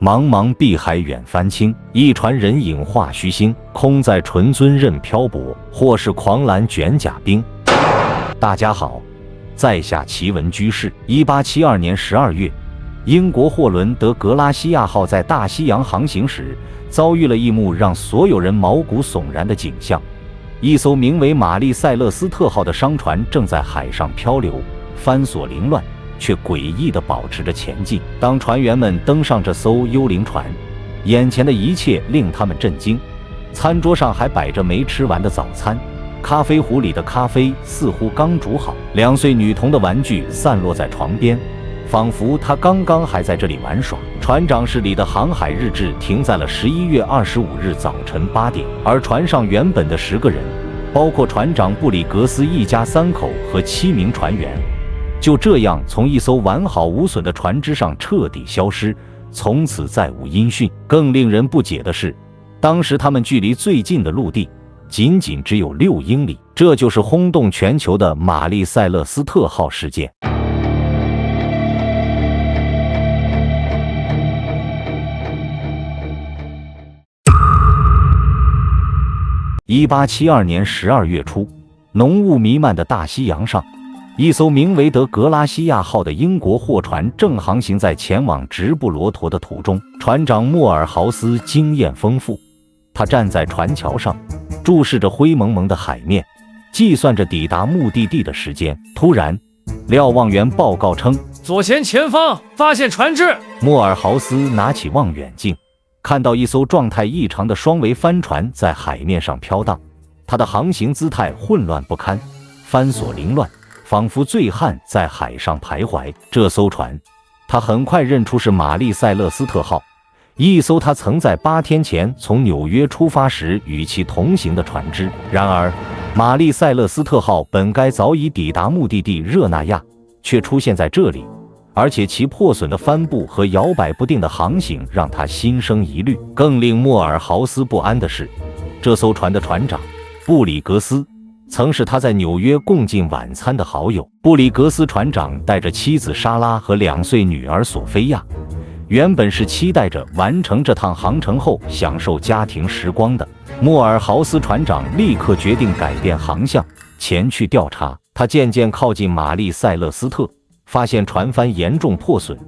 茫茫碧海远帆轻，一船人影画虚星。空在纯尊任漂泊，或是狂澜卷甲兵。大家好，在下奇闻居士。1872年12月，英国货轮德格拉西亚号在大西洋航行时，遭遇了一幕让所有人毛骨悚然的景象。一艘名为玛丽塞勒斯特号的商船正在海上漂流，帆索凌乱，却诡异地保持着前进。当船员们登上这艘幽灵船，眼前的一切令他们震惊。餐桌上还摆着没吃完的早餐，咖啡壶里的咖啡似乎刚煮好，2岁女童的玩具散落在床边，仿佛她刚刚还在这里玩耍。船长室里的航海日志停在了11月25日早晨8点，而船上原本的10个人，包括船长布里格斯一家3口和7名船员，就这样从一艘完好无损的船只上彻底消失，从此再无音讯。更令人不解的是，当时他们距离最近的陆地仅仅只有6英里，这就是轰动全球的玛丽塞勒斯特号事件。1872年12月初，浓雾弥漫的大西洋上，一艘名为德格拉西亚号的英国货船正航行在前往直布罗陀的途中。船长莫尔豪斯经验丰富，他站在船桥上，注视着灰蒙蒙的海面，计算着抵达目的地的时间。突然，瞭望员报告称，左前方发现船只。莫尔豪斯拿起望远镜，看到一艘状态异常的双桅帆船在海面上飘荡，它的航行姿态混乱不堪，帆索凌乱，仿佛醉汉在海上徘徊。这艘船，他很快认出是玛丽塞勒斯特号，一艘他曾在8天前从纽约出发时与其同行的船只。然而，玛丽塞勒斯特号本该早已抵达目的地热那亚，却出现在这里，而且其破损的帆布和摇摆不定的航行让他心生疑虑。更令莫尔豪斯不安的是，这艘船的船长布里格斯曾是他在纽约共进晚餐的好友。布里格斯船长带着妻子莎拉和2岁女儿索菲亚，原本是期待着完成这趟航程后享受家庭时光的。莫尔豪斯船长立刻决定改变航向，前去调查。他渐渐靠近玛丽塞勒斯特，发现船帆严重破损，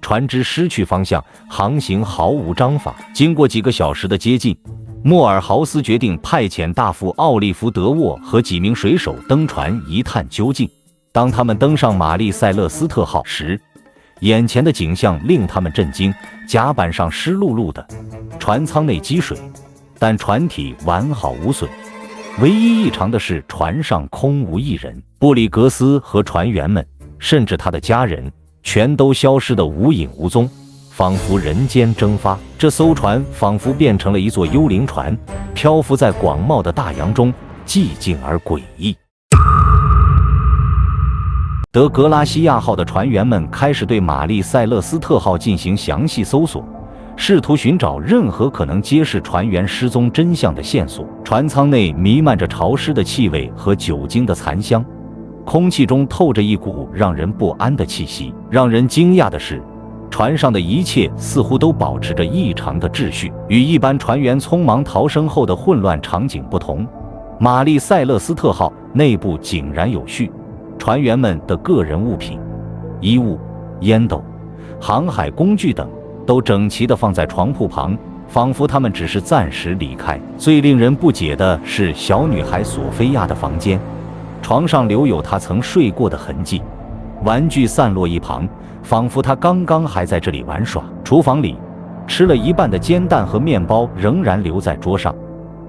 船只失去方向，航行毫无章法。经过几个小时的接近，莫尔豪斯决定派遣大副奥利弗·德沃和几名水手登船一探究竟。当他们登上玛丽塞勒斯特号时，眼前的景象令他们震惊。甲板上湿漉漉的，船舱内积水，但船体完好无损。唯一异常的是，船上空无一人。布里格斯和船员们，甚至他的家人，全都消失得无影无踪，仿佛人间蒸发。这艘船仿佛变成了一座幽灵船，漂浮在广袤的大洋中，寂静而诡异。德格拉西亚号的船员们开始对玛丽塞勒斯特号进行详细搜索，试图寻找任何可能揭示船员失踪真相的线索。船舱内弥漫着潮湿的气味和酒精的残香，空气中透着一股让人不安的气息。让人惊讶的是，船上的一切似乎都保持着异常的秩序，与一般船员匆忙逃生后的混乱场景不同。玛丽塞勒斯特号内部井然有序，船员们的个人物品、衣物、烟斗、航海工具等都整齐地放在床铺旁，仿佛他们只是暂时离开。最令人不解的是小女孩索菲亚的房间，床上留有她曾睡过的痕迹，玩具散落一旁，仿佛她刚刚还在这里玩耍。厨房里，吃了一半的煎蛋和面包仍然留在桌上，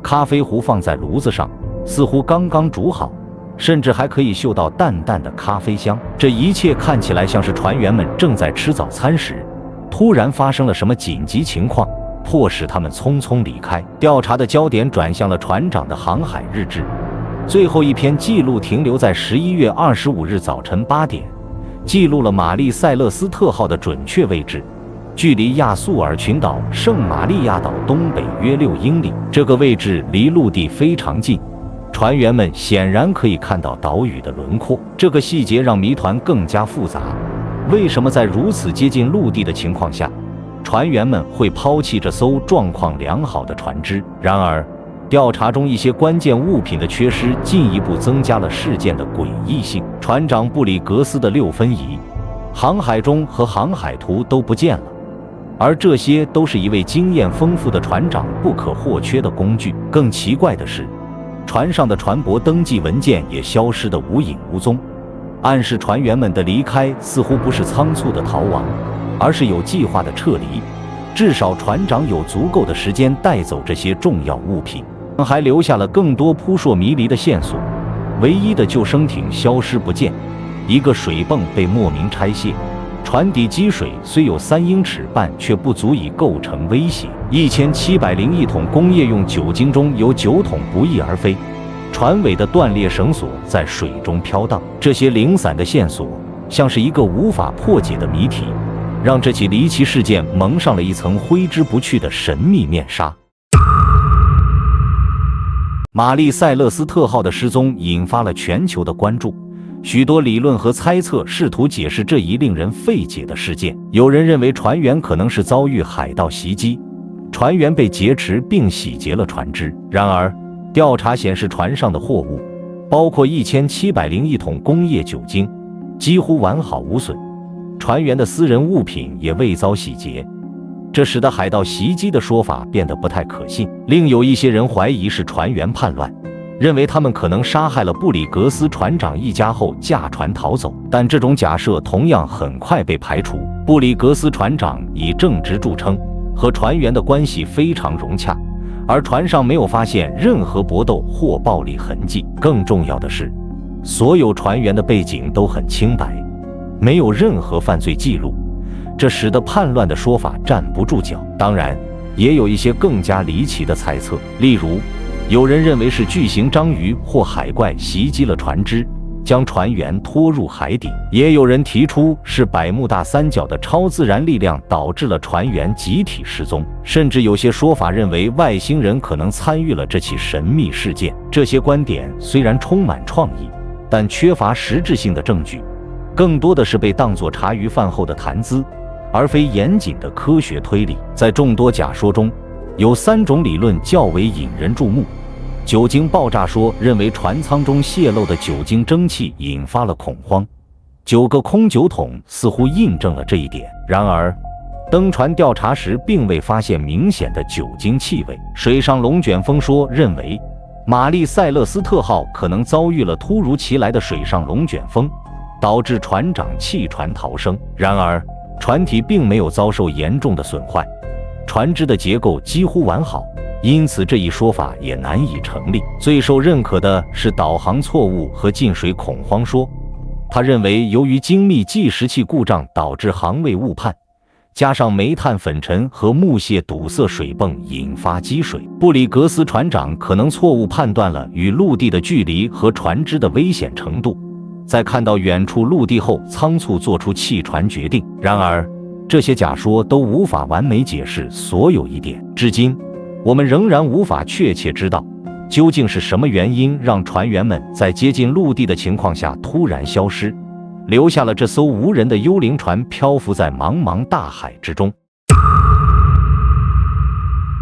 咖啡壶放在炉子上，似乎刚刚煮好，甚至还可以嗅到淡淡的咖啡香。这一切看起来像是船员们正在吃早餐时，突然发生了什么紧急情况，迫使他们匆匆离开。调查的焦点转向了船长的航海日志，最后一篇记录停留在11月25日早晨8点，记录了玛丽塞勒斯特号的准确位置，距离亚速尔群岛圣玛利亚岛东北约6英里。这个位置离陆地非常近，船员们显然可以看到岛屿的轮廓。这个细节让谜团更加复杂，为什么在如此接近陆地的情况下，船员们会抛弃这艘状况良好的船只。然而，调查中一些关键物品的缺失，进一步增加了事件的诡异性。船长布里格斯的6分仪、航海钟和航海图都不见了，而这些都是一位经验丰富的船长不可或缺的工具。更奇怪的是，船上的船舶登记文件也消失得无影无踪，暗示船员们的离开似乎不是仓促的逃亡，而是有计划的撤离。至少船长有足够的时间带走这些重要物品。还留下了更多扑朔迷离的线索。唯一的救生艇消失不见，一个水泵被莫名拆卸，船底积水虽有3英尺半，却不足以构成威胁。1701桶工业用酒精中有9桶不翼而飞，船尾的断裂绳索在水中飘荡。这些零散的线索像是一个无法破解的谜题，让这起离奇事件蒙上了一层挥之不去的神秘面纱。玛丽塞勒斯特号的失踪引发了全球的关注，许多理论和猜测试图解释这一令人费解的事件。有人认为船员可能是遭遇海盗袭击，船员被劫持并洗劫了船只。然而，调查显示船上的货物，包括1701桶工业酒精，几乎完好无损，船员的私人物品也未遭洗劫。这使得海盗袭击的说法变得不太可信。另有一些人怀疑是船员叛乱，认为他们可能杀害了布里格斯船长一家后驾船逃走，但这种假设同样很快被排除。布里格斯船长以正直著称，和船员的关系非常融洽，而船上没有发现任何搏斗或暴力痕迹。更重要的是，所有船员的背景都很清白，没有任何犯罪记录，这使得叛乱的说法站不住脚。当然，也有一些更加离奇的猜测，例如，有人认为是巨型章鱼或海怪袭击了船只，将船员拖入海底；也有人提出是百慕大三角的超自然力量导致了船员集体失踪，甚至有些说法认为外星人可能参与了这起神秘事件。这些观点虽然充满创意，但缺乏实质性的证据，更多的是被当作茶余饭后的谈资，而非严谨的科学推理。在众多假说中，有3种理论较为引人注目。酒精爆炸说认为船舱中泄漏的酒精蒸汽引发了恐慌，9个空酒桶似乎印证了这一点。然而，登船调查时并未发现明显的酒精气味。水上龙卷风说认为玛丽塞勒斯特号可能遭遇了突如其来的水上龙卷风，导致船长弃船逃生。然而，船体并没有遭受严重的损坏，船只的结构几乎完好，因此这一说法也难以成立。最受认可的是导航错误和进水恐慌说，他认为由于精密计时器故障导致航位误判，加上煤炭粉尘和木屑堵塞水泵引发积水，布里格斯船长可能错误判断了与陆地的距离和船只的危险程度，在看到远处陆地后仓促做出弃船决定。然而，这些假说都无法完美解释所有疑点。至今，我们仍然无法确切知道究竟是什么原因让船员们在接近陆地的情况下突然消失，留下了这艘无人的幽灵船漂浮在茫茫大海之中。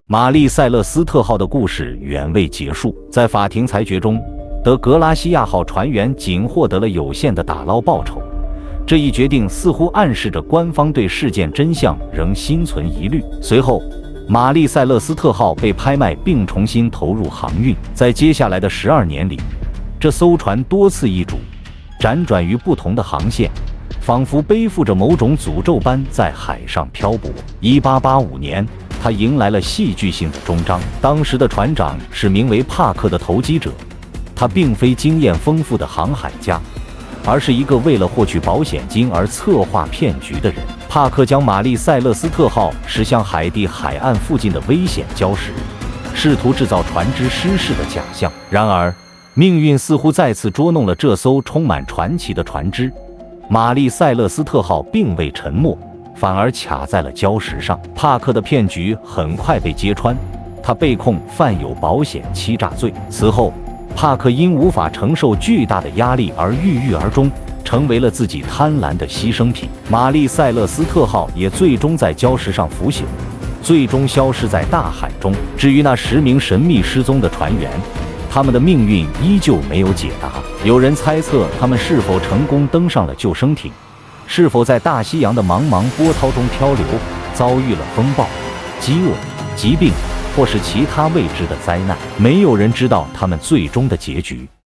玛丽塞勒斯特号的故事远未结束，在法庭裁决中，德格拉西亚号船员仅获得了有限的打捞报酬。这一决定似乎暗示着官方对事件真相仍心存疑虑。随后，玛丽塞勒斯特号被拍卖并重新投入航运。在接下来的12年里，这艘船多次易主，辗转于不同的航线，仿佛背负着某种诅咒般在海上漂泊。1885年，他迎来了戏剧性的终章。当时的船长是名为帕克的投机者，他并非经验丰富的航海家，而是一个为了获取保险金而策划骗局的人。帕克将玛丽塞勒斯特号驶向海地海岸附近的危险礁石，试图制造船只失事的假象。然而，命运似乎再次捉弄了这艘充满传奇的船只。玛丽塞勒斯特号并未沉没，反而卡在了礁石上。帕克的骗局很快被揭穿，他被控犯有保险欺诈罪。此后，帕克因无法承受巨大的压力而郁郁而终，成为了自己贪婪的牺牲品。玛丽塞勒斯特号也最终在礁石上腐朽，最终消失在大海中。至于那10名神秘失踪的船员，他们的命运依旧没有解答。有人猜测他们是否成功登上了救生艇，是否在大西洋的茫茫波涛中漂流，遭遇了风暴、饥饿、疾病或是其他未知的灾难。没有人知道他们最终的结局。